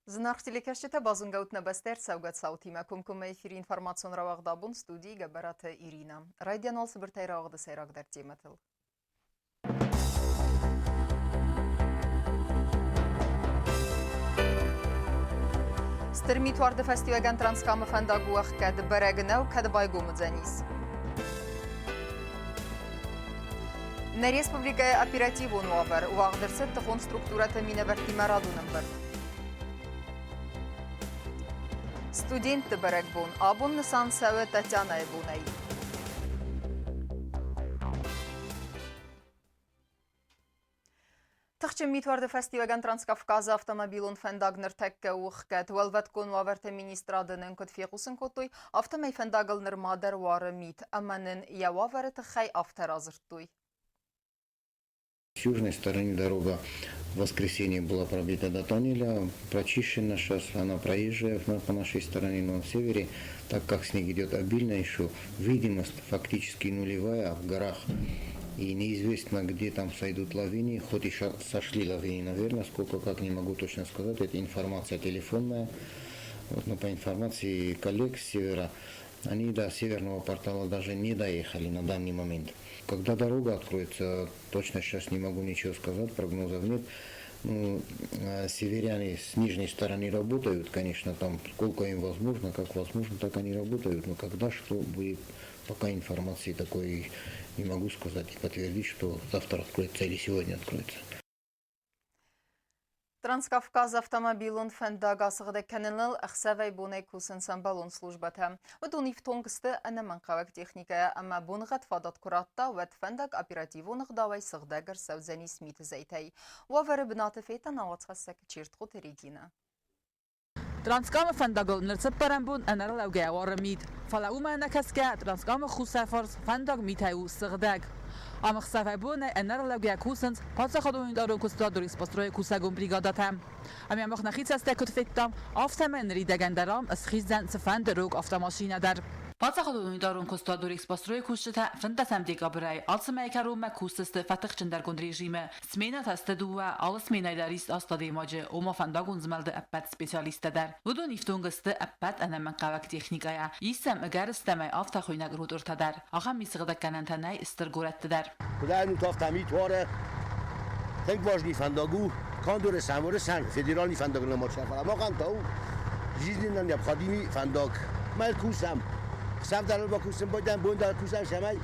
Զնարխտիլիքեշչիթը բազունգաուտ նբստեր սավգատ սաութիմը կումկում էֆիրի ինформацион რავաղդաբուն ստուդիի գաբարաթը Իրինա։ Ռայդյանալ սբրտայ რავաղդը սայրաղդար տիմըտыл։ Ստրմի թուարդը ֆեստիվագան տրանսկամը ֆանդագուաղ կադ բրագնավ կադ բայգումը ձանիս։ На республика оперативу новер уагдырсет тхон структурата минаверти марадунын бір. Студент баракбун абун нысан савы Татьяна Эбунай. Тахчем митварды фестиваган Транскавказа автомобилун фендагнер текке ухкет велветкон ваверте министрадынын котфиғусын котой автомай фендагылныр мадер вары мит аманын яваверет хай авторазыртуй. С южной стороны дорога в воскресенье была пробита до тоннеля, прочищена сейчас, она проезжая по нашей стороне, но на севере, так как снег идет обильно, еще видимость фактически нулевая в горах. И неизвестно, где там сойдут лавины, хоть и сошли лавины, наверное, сколько, как не могу точно сказать, это информация телефонная. Вот, но по информации коллег с севера, они до северного портала даже не доехали на данный момент. Когда дорога откроется, точно сейчас не могу ничего сказать, прогнозов нет. Ну, северяне с нижней стороны работают, конечно, там сколько им возможно, как возможно, так они работают. Но когда что будет, пока информации такой не могу сказать и подтвердить, что завтра откроется или сегодня откроется. Транскавказ автомобилун фендагасыгда кененл ахсавай бунай кусын самбалун службата. Удун ифтонгсты анаман кавак техникая, ама бунгат фадат куратта вет фендаг оперативунг давай сыгдагар савзани смит зайтай. Вавары бнаты фейта навацхасак чиртхут Регина. Транскам фендагл нерцепарамбун анарал аугая варамид. Фалаума накаска транскам хусафарс фендаг митаю сыгдаг. Ама хсавайбуне энерлогия кусенс пацахадуин дару кустадурис построя кусагун бригадатам. Ами амах нахица стекут фиттам автомен ридагендарам схиздан цфандеруг автомашина дар. Пацахадуин дару кустадурис построя кусчата фендасам декабрай алсмайкарума кусст фатахчендер режиме. Смена тастедуа алсмена дарис астадимаje ома фандагун змалде аппат специалиста дар. Вудун ифтунгсты аппат анаман кавак техникая. Исам агарстамай автохуйнаг рудуртадар. Ахам мисгдаканантанай истргураттадар. کدای نوتاف تامید واره تنگ واجنی فنداگو کاندور سمور سن فدرال فنداگ نماد شفا ما کن تاو جیزنی نمیاب خادیمی فنداگ مال کوسم خسف در با کوسم بودن بون در کوسم شمای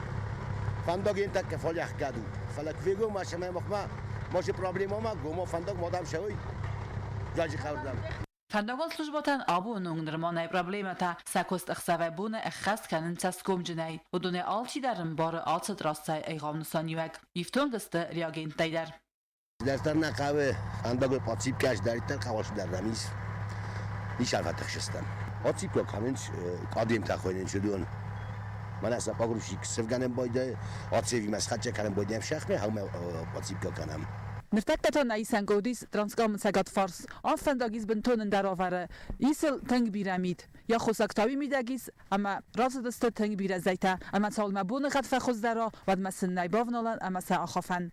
فنداگ این تک کفال یخ کدو فلک ویگو ما شمای مخما ماش پرابلم ما گوما فنداگ مادام شوی جاجی خوردم فندگان службатан абунун норманай проблемата сакост ахсавайбуна ахаст канын цаском жинай. Удуне алчи дарым бары алчы драстай айгамнусан юак. Ифтонгысты реагенттайдар. دفتر نقابه فنداگ پاتیب کش دریتر خواهش در رمیز نیش البته خشستم پاتیب که کامنش قادیم تخوینن شدون من اصلا پاگروشی کسف گنم بایده آتسیوی مسخط چه کنم بایدیم شخمه همه پاتیب که کنم Nirtakatan aisan godis transkam sagat fars afendagis bentonen darovare isel teng biramid ya khosaktawi midagis ama razadasta teng birazayta ama salma bun khat fakhuzdara wad masen naybavnalan ama sa akhafan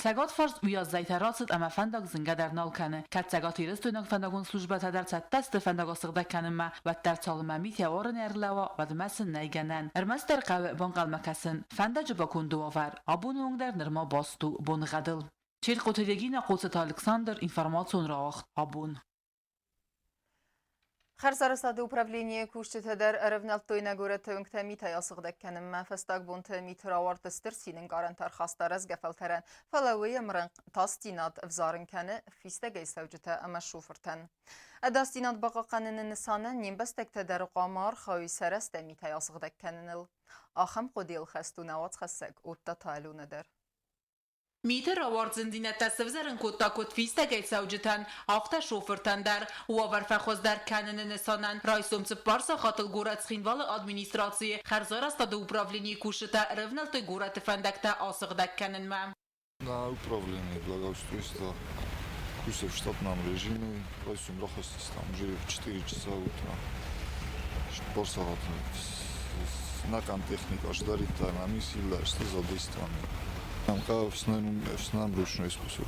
Sagat fars uya zayta razad ama fendag zingadar nalkane kat sagat irstunak fendagun slujbata dar tast fendag asgda kanma wad dar salma mit ya oran erlawa wad masen nayganan ermaster qaw banqal makasen fendaj bakundu avar abunung dar nirma bastu bun gadil Чир Котелегина Коцет Александр информацион раахт абун. Харсарасады управление кушчетедер ревналтойна горет өнктамита ясыгдакканын мафастак бунты митраварты стырсинин гарантар хастараз гафалтерен фалауи мрын тастинат взарынканы фистагай савжыта ама шуфыртан. Адастинат бақақанын нысаны нембастектедер қамар хауи сарасты мита ясыгдакканын ахам қодил хастуна ватхасак утта талунадер. Митер авард зиндинет тасвзарن کوتا کوت فیستگی سوجتن آخته شوفرتن در و ورفخوز در کنن نسانن رایسوم سپارس خاطر گورت خینوال ادمینیستراسی خرزار است دو управление کشته رونالد گورت فندکته آسق دکنن ما. На управление благоустройства курсов в штатном режиме, райсум рахастис там уже в 4 часа утра. Порсават на техника ждарит на миссии, что задействованы. Нам кажется, что нам ручной способ.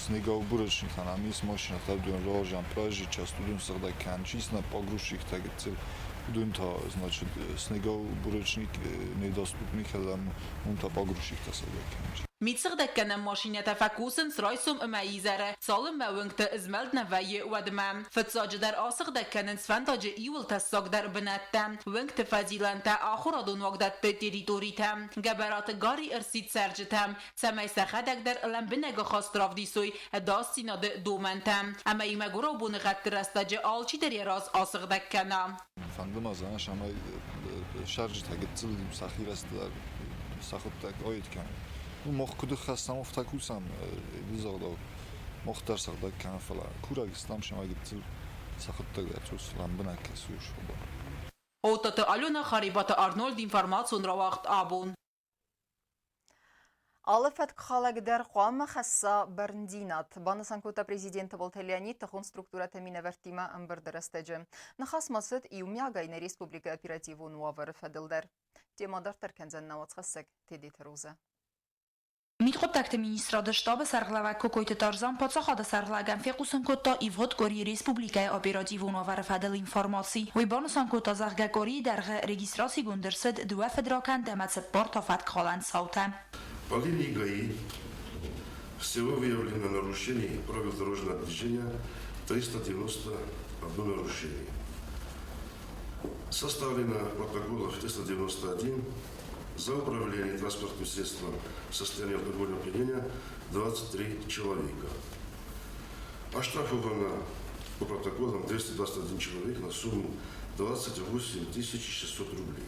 снеговый бурочник, она мисс машина, там рожан, прожича, студент сагдакан, чисто погрузчик, так дунта, значит, снеговый бурочник недоступный, когда мунта погрузчик сагдакан. Mit sığdakkanan maşinata fakusin sraysum mayizare salım mawıngta izmeld navayi wadmam fatsajidar asıqdakkanan sfandajı iwil tasagdar binattam wıngta fazilanta axiradun waqdat teritoritam gabarat gari irsit serjitam samay saxadakdar lam binaga khastravdisoy dasinadı domantam ama imagura bunu qattirastajı alçi deryaraz asıqdakkana Fandım azan şama şarjta gitsildim saxiraslar saxuttak oyetkan. Bu moxkudu xastam oftakusam bizagda moxtar saqdakkan fala kuragistam şama gitsil saxuttak gatros lambına kasuş oba. Otata Alona Xaribata Arnold informatsiyon rawaqt abun. Алыфат кхалагдар қуама хасса барндинат. Баны Санкута президенті бол Леонид тахун структура тамина вертима амбардырастаджы. Нахас масыд иумягайна республика оперативу нуавар фадылдар. Темадар тарканзан навацхасак тедет руза. Միտխոտակտը մինիստրադը շտաբը սարղլավակ կոկոյտը տարզան պացախադը սարղլագան ֆեқուսն կոտա իվհոտ գորի ռեսպուբլիկայ օպերատիվ ունովարը ինֆորմացի վիբանուսան կոտա զաղգակորի դարղը ռեգիստրացի գունդրսըդ դուա ֆեդրական դեմացը պորտոֆատ կխալան սաուտը. По линии ГАИ всего выявлено нарушений правил дорожного движения 391 нарушений. Составлено протоколов 391 за управление транспортным средством в состоянии алкогольного опьянения 23 человека. Оштрафовано по протоколам 221 человек на сумму 28 600 рублей.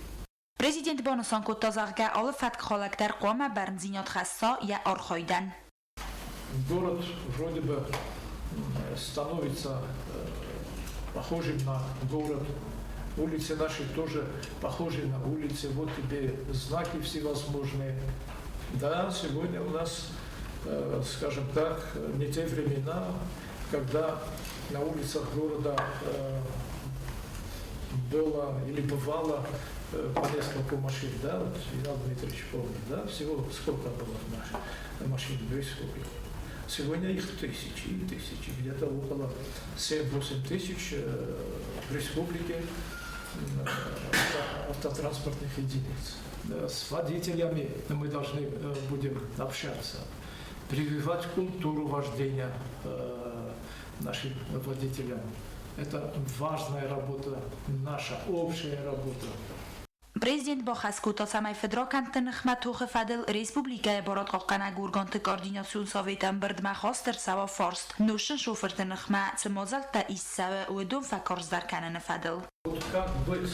Президент Бонусан котта зағга алы фатк холактар қома барнзинят хасса я архойдан. Город вроде бы становится похожим на город. Улицы наши тоже похожи на улицы. Вот тебе знаки всевозможные. Да, сегодня у нас, скажем так, не те времена, когда на улицах города было или бывало по несколько машин, да, вот Иван Дмитриевич помнит, да, всего сколько было наших машин в республике. Сегодня их тысячи и тысячи, где-то около 7-8 тысяч в республике автотранспортных единиц. С водителями мы должны будем общаться, прививать культуру вождения нашим водителям. Это важная работа, наша общая работа. Prezident با خسکوتا سمای فدراکن تنخمت توخ فدل ریسپوبلیکای بارات قاقنا گورگانت کاردیناسیون ساویتن برد مخواستر سوا فارست نوشن شوفر تنخمت سمازل تا ایس سوا و دون فکارز در کنن فدل. Как быть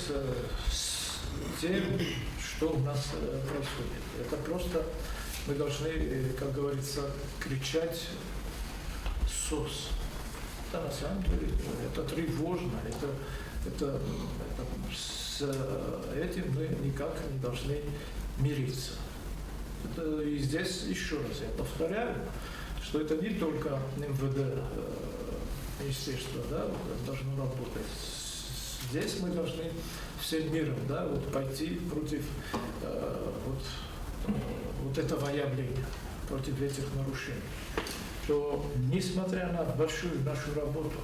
с тем, что у нас происходит? Это просто мы должны, как говорится, кричать СОС. Да, на самом деле это тревожно, это с этим мы никак не должны мириться. И здесь еще раз я повторяю, что это не только МВД, министерство, да, должно работать. Здесь мы должны всем миром, да, вот пойти против вот этого явления, против этих нарушений. Что несмотря на большую нашу работу,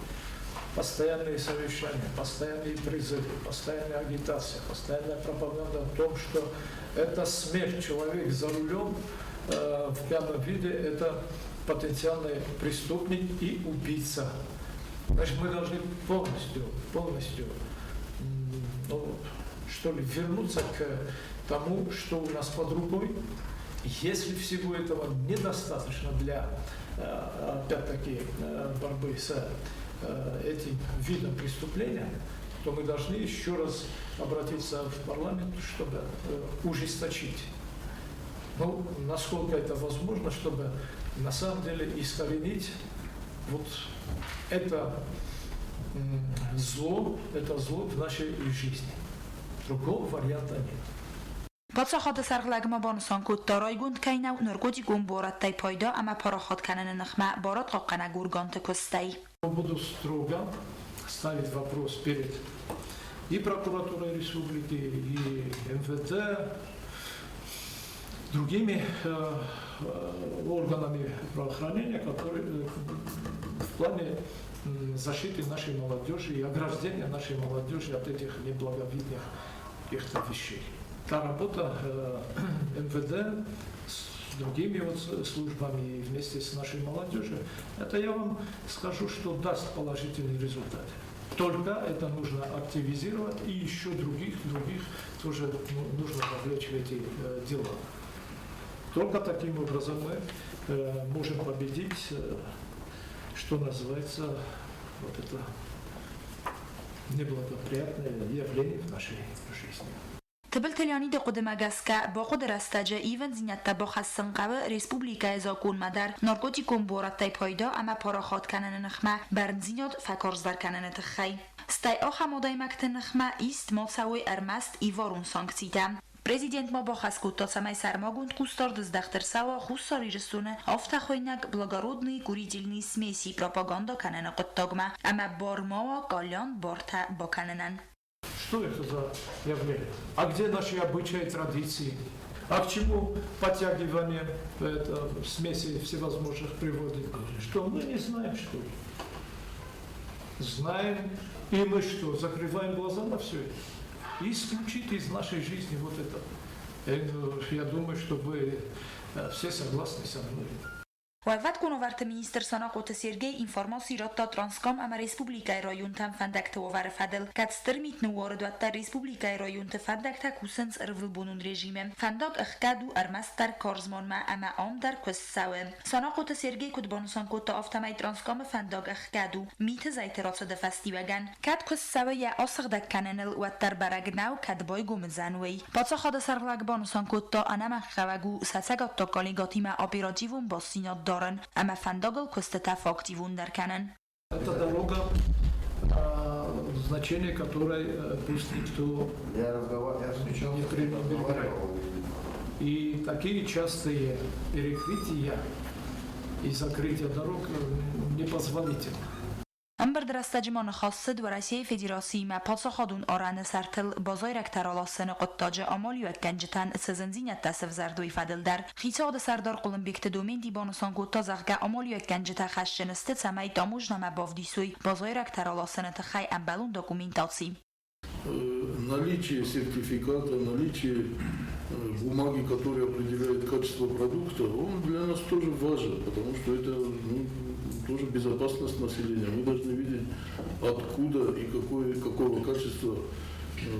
постоянные совещания, постоянные призывы, постоянная агитация, постоянная пропаганда о том, что это смерть, человек за рулем в пьяном виде, это потенциальный преступник и убийца. Значит, мы должны полностью, что ли, вернуться к тому, что у нас под рукой. Если всего этого недостаточно для, опять-таки, борьбы с этим видом преступления, то мы должны еще раз обратиться в парламент, чтобы ужесточить. Ну, насколько это возможно, чтобы на самом деле искоренить вот это зло в нашей жизни. Другого варианта нет. پادشاهات سرغلگما بانسان کود دارای گوند کینه و نرگودی گون بارد تای پایدا اما پاراخات کنن نخمه بارد قاقنه گورگانت کستی. Буду строго ставить вопрос перед и прокуратурой республики, и МВД, другими органами правоохранения, которые в плане защиты нашей молодежи и ограждения нашей молодежи от этих неблаговидных каких-то вещей. Та работа МВД с другими службами и вместе с нашей молодежью, это я вам скажу, что даст положительный результат. Только это нужно активизировать, и еще других тоже нужно вовлечь в эти дела. Только таким образом мы можем победить, что называется, вот это неблагоприятное явление в нашей жизни. تبلتلياني دو قدم اگسکا با خود رستجه ایون زینت تبا خستن قوه ریسپوبلیکا ازاکون مدر نارکوتیکون بورت تای پایدا اما پاراخات کنن نخمه برنزینات فکارزدر کنن تخی ستای آخه مادای مکتن نخمه ایست مالساوی ارمست ایوارون سانکسیتم Президент Мабахаскутта самай сармагунд кустард из дахтерсава хуссари рисуне автохойнак благородные курительные смеси пропаганда канена коттогма, ама бормова калян борта боканенан. Что это за явление? А где наши обычаи и традиции? А к чему подтягивание смеси всевозможных приводит? Что мы не знаем, что ли? Знаем, и мы что, закрываем глаза на все это? И исключить из нашей жизни вот это. Я думаю, что вы все согласны со мной. وقت کنوورت مینیستر ساناقوت سرگی اینفورماسی را تا ترانسکام اما ریسپوبلیکای رایون تم فندکت وور فدل کتستر میت نوارد و تا ریسپوبلیکای رایون تفندکت کوسنس ارول بونون رژیم فندق اخکادو ارمستر کارزمان ما اما آم در کس سوه ساناقوت سرگی کد بانوسان کد تا آفتمای ترانسکام فندق اخکادو میت زایترات ده فستیوگن کد کس سوه یا آسخ دکننل و تر برگناو کد بای گومزنوی پاتسا خاد سرلگ بانوسان کد تا انم خوگو سسگات تا کالیگاتی ما آپیراتیوون با سینات اما فنداگل костата фактивун дарканен. Это дорога, значение которой пусть никто не пренебрегает. И такие частые перекрытия и закрытия дорог непозволительны. امبر درستجمان خاصد و رسیه فدراسی ما پاسخادون آران سرتل بازای رکترالاسن قطاج آمال یوت گنجتن سزنزینت تصف زردوی فدل در خیصاد سردار قلم بیکت دومین دیبانوسان گوتا زغگه آمال یوت گنجتا خشنسته سمای داموج نامه بافدیسوی بازای رکترالاسن تخی امبلون داکومنتاسی. Наличие сертификата, наличие бумаги, которая определяет качество продукта, он для нас тоже важен, потому что это тоже безопасность населения. Мы должны видеть, откуда и какого качества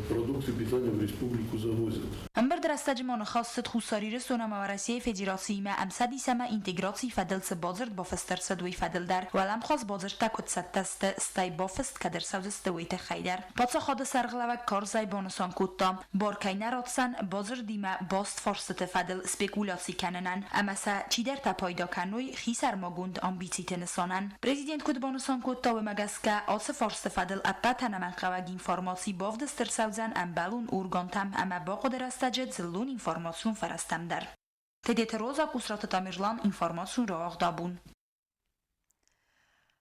продукты питания в республику завозят. امبر درستجمان خاصد خوصاری رسونه مورسی فدراسی ما امسدی سما اینتگراسی فدل سبازرد با فستر سدوی فدل در ولم خواست بازرد تکت ستست استای بافست کدر سوز استویت خیدر پاتسا خاد سرغلوک کار زای بانوسان کتا بارکای نراتسن بازردی ما باست فرست فدل سپیکولاسی کننن اما سا چی در تپایدا کنوی خی سرماگوند آمبیتی تنسانن پرزیدنت کد بانوسان کتا و مگسکا آس فرست فدل اپا تنمن قوگ اینفارماسی بافدستر سوزن امبلون اورگانتم اما با قدر استجد زلون اینفارماسیون فرستم در تدیت روزا کسرات تامیرلان اینفارماسیون را آغدابون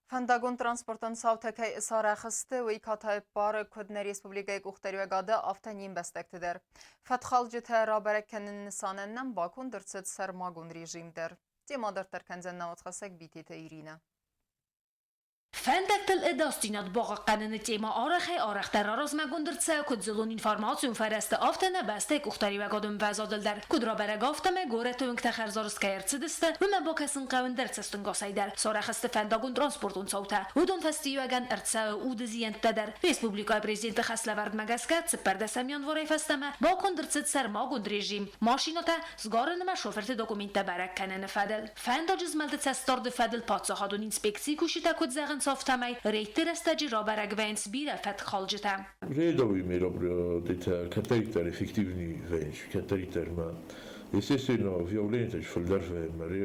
فندگون ترانسپورتن ساوتکی اصاره خسته و ایکاتای بار کدن ریسپوبلیگای گوختری و گاده آفتنیم بستکت در فتخال جته را برکنن نسانن نم باکون درست سرماگون رژیم در دیما در ترکنزن نوات خسک بیتیت ایرینه فندقت الاداستینات باقا قنن تیما آرخی آرختر راز مگندرتسه کد زلون اینفارماسیون فرست آفتنه بسته کختاری و گادم وزادل در کد را برگ آفتمه گوره تونک تخرزارست که ارتسدسته و من با کسن قوان درتسستون گاسای در سارخست فندگون ترانسپورتون سوته و دون فستیو اگن ارتسه او دزیانت در ریسپوبلیکای پریزیدنت خسلورد مگسکت سپرده سمیان واره فستمه با کندرتسد سرماگوند رژیم ماشیناتا زگارن ما شوفرت دوکومنت برگ کنن فدل فنداجز ملت سستارد فدل پاتساخادون اینسپکسی کوشیتا کد زغن صافتمای ریتر استاجی را برگ وینس بیره فت خالجتم Redovi merobrodita karakter effektivni vens karakter ma естественно violenta фолдерве мари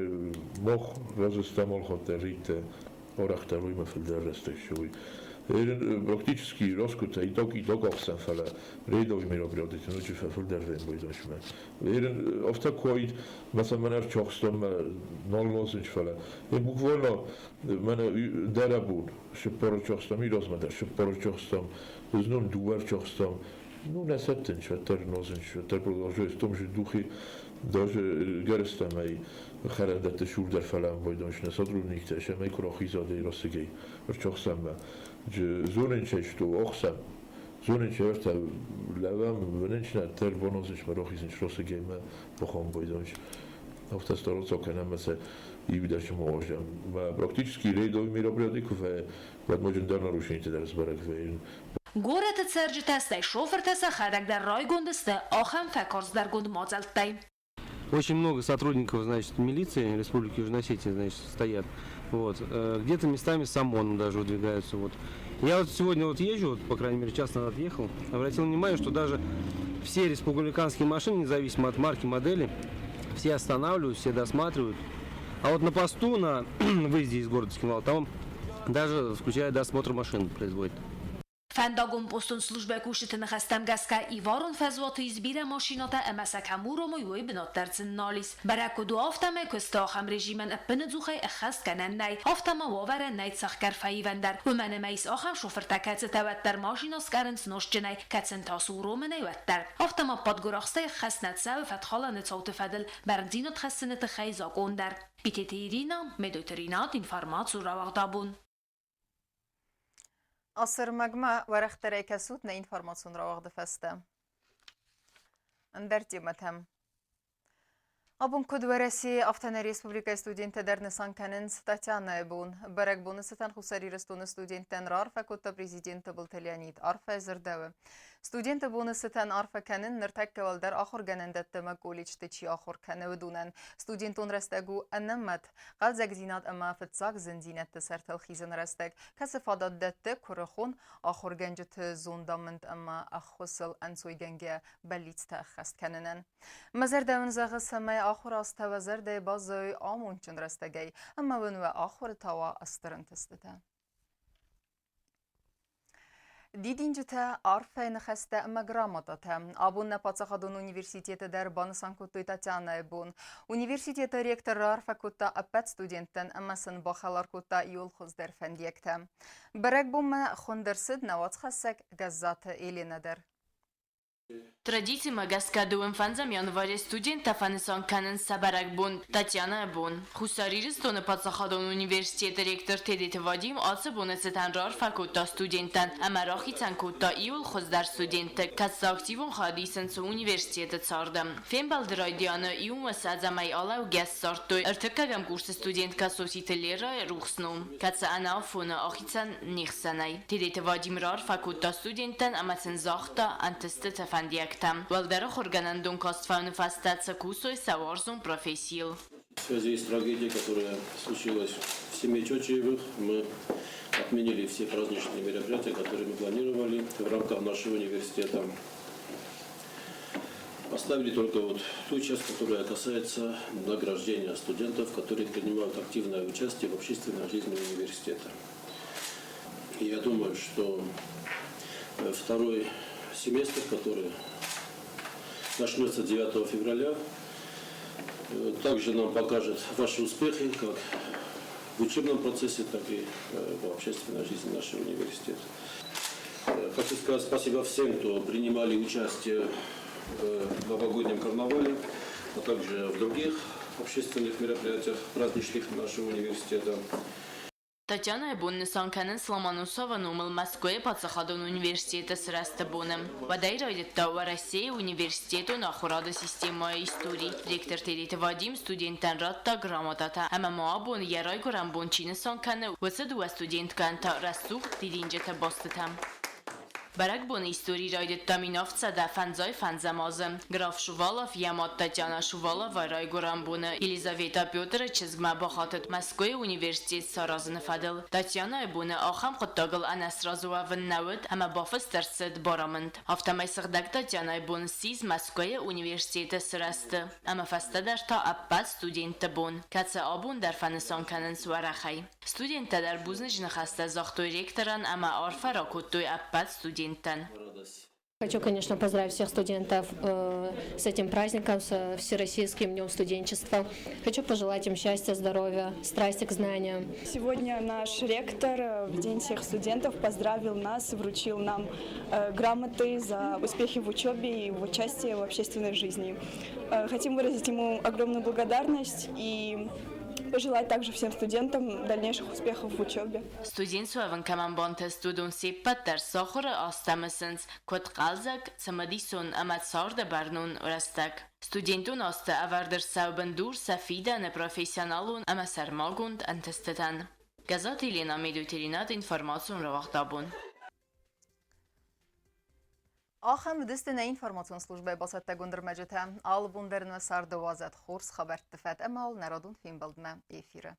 мох разостамол хотерите орахтаруй ма фолдерстешуй практически роскута и докохсан фала Redovi merobrodita ночи фолдерве бойдашма верен автокоид масаманар чохстом нолмозинч фала буквально мана дарабун шепорочохстам ирозмада шепорочохстам знам дуарчохстам Ну, не сеттен, шватер нозен, шватер продолжает в том же духе, даже Герстамей, Харендет Шурдер Фалам, Бойдонш, не сотрудник, Шамей Крохизаде и Росигей, Рчохсамба, Зоренче, что Охсам, Зоренче, это Лавам, Венечна, Тер Бонозич, Марохизин, Росигей, Похом Бойдонш. Автостороцока намаса и видашь можем. Практически рейдовый мероприятий, возможно, даже нарушение разборок. Город Церджитестай Шофертеса Хадагдар Ройгундесте Охам Фекорсдар Гундмозалтай. Очень много сотрудников, значит, милиции Республики Южной Осетии, значит, стоят. Вот. Где-то местами с ОМОНом даже выдвигаются. Вот. Я вот сегодня вот езжу, вот, по крайней мере, час назад ехал, обратил внимание, что даже все республиканские машины, независимо от марки, модели, все останавливают, все досматривают. А вот на посту, на выезде из города Скинвал, там даже, включая досмотр машин, производит. Фандагон постун службе кушетен хастам гаска и ворон фазвоты избира машината эмасакамуро моюй беноттерцен налис. Бараку ду автаме костахам режимен эппенедзухай эхаст каненнай. Автама вовара найцах карфаи вендер. Умане мейс ахам шофертакаце таваттер машинос каренц ношченай. Кацен тасу роменай ваттер. Автама подгурахстай хастнатсау фатхала нецауты фадل. Барнзинот хастнет хай загондер. Питете Ирина, медотеринат информацию равагдабун. Asır magma varaqtare kasutna informasyon ravagdı feste. Anderti matem. Abun kudveresi Aftana Respublika studente der Nisankanin Tatyana bun. Barak bonusatan khusari restonu studenten Arfa kutta prezidenti Bultelianit Arfa Zerdawe. Studente bonusatan Arfa kanin nirtakka valder akhir ganandatta makolij tichi akhir kana ودونن. Studentun rastegu annamat qalzak zinat amma fitsak zinzinat tasartal khizan rastag kasafadat datta kurkhun akhir ganjat zondamnt amma akhusal ansoy ganga balit takhast kananan. Mazardawin zagı samay آخر از توزر ده بازوی آمون چند رستگی اما ونو آخر توا استرن تستده. دیدینجو تا عرفه نخسته اما گراماتا تا آبون نپاتساخدون انیورسیتیت در بانسان کتوی تاتیانه بون. انیورسیتیت ریکتر عرفه کتا اپت ستودینتن اما سن باخلار کتا یول خوز در فندیک تا. برک بوم خوندرسد نوات خسک گزات ایلی ندر. Традиции магаскадуем фанзам январе студента фанесон канен сабарак бун Татьяна бун. Хусаририс тоны подсахадон университет ректор Тедет Вадим алсы бунесетан рар факулта студентан амарахи цанкута иул хоздар студенты катса активун хадисен су университета цардам. Фембал драйдианы иум васадзамай алау гас сортой артыкагам курсы студентка сосителера рухснум. Катса анафуна ахицан нихсанай. Тедет Вадим рар факулта студентан амасен захта антестета фандиактам. Валдера хорганандун костфауны фастаться кусой саварзун профессил. В связи с трагедией, которая случилась в семье Чочиевых, мы отменили все праздничные мероприятия, которые мы планировали в рамках нашего университета. Оставили только вот ту часть, которая касается награждения студентов, которые принимают активное участие в общественной жизни университета. И я думаю, что второй семестр, который начнется 9 февраля, также нам покажет ваши успехи как в учебном процессе, так и в общественной жизни нашего университета. Хочу сказать спасибо всем, кто принимали участие в новогоднем карнавале, а также в других общественных мероприятиях праздничных нашего университета. Татьяна Буннисан канен Сломанусова номил Москве подсахадон университета сраста буном. Водай райдет тауа России университету на хурада система истории. Ректор Тедет Вадим студентан ратта грамотата. Ама моабун ярай гурам бунчинесан кане высадуа студент канта рассух дидинджета бастатам. Барак бун истории райдет таминовца да фанзай фанзамазы. Граф Шувалов, Ямат Татьяна Шувалова, райгурам буна. Елизавета Петра чизгма бахатет Москве университет саразын фадыл. Татьяна буна ахам құттагыл анасразуа выннауыд, ама бафыстарсыд барамынд. Автомай сырдак Татьяна бун сиз Москве университеті сырасты. Ама фастадарта аппат студенті бун. Каца абун дар фанысан канын суарахай. Студенті дар бузны жнахаста захтой ректоран, ама арфа ракуттуй аппат студент. Хочу, конечно, поздравить всех студентов с этим праздником, с Всероссийским днем студенчества. Хочу пожелать им счастья, здоровья, страсти к знаниям. Сегодня наш ректор в День всех студентов поздравил нас, вручил нам грамоты за успехи в учебе и в участии в общественной жизни. Хотим выразить ему огромную благодарность и пожелать также всем студентам дальнейших успехов в учебе. Студентсовен каман бонтестудун сиппат дар сохор астамысынс код қалзак цамадисон аматсарда барнун урастак. Студентун аста авардыр саубандур сафида на профессионалун амасармагунд антестетан. Газат Елена Медутеринат информацион равахтабун. آخر دستنا اینفورماسیون службы басатта гундырмаҗыта. Ал бундырны сарды вазат хорс хабар тифат амал народун фин балдна эфиры.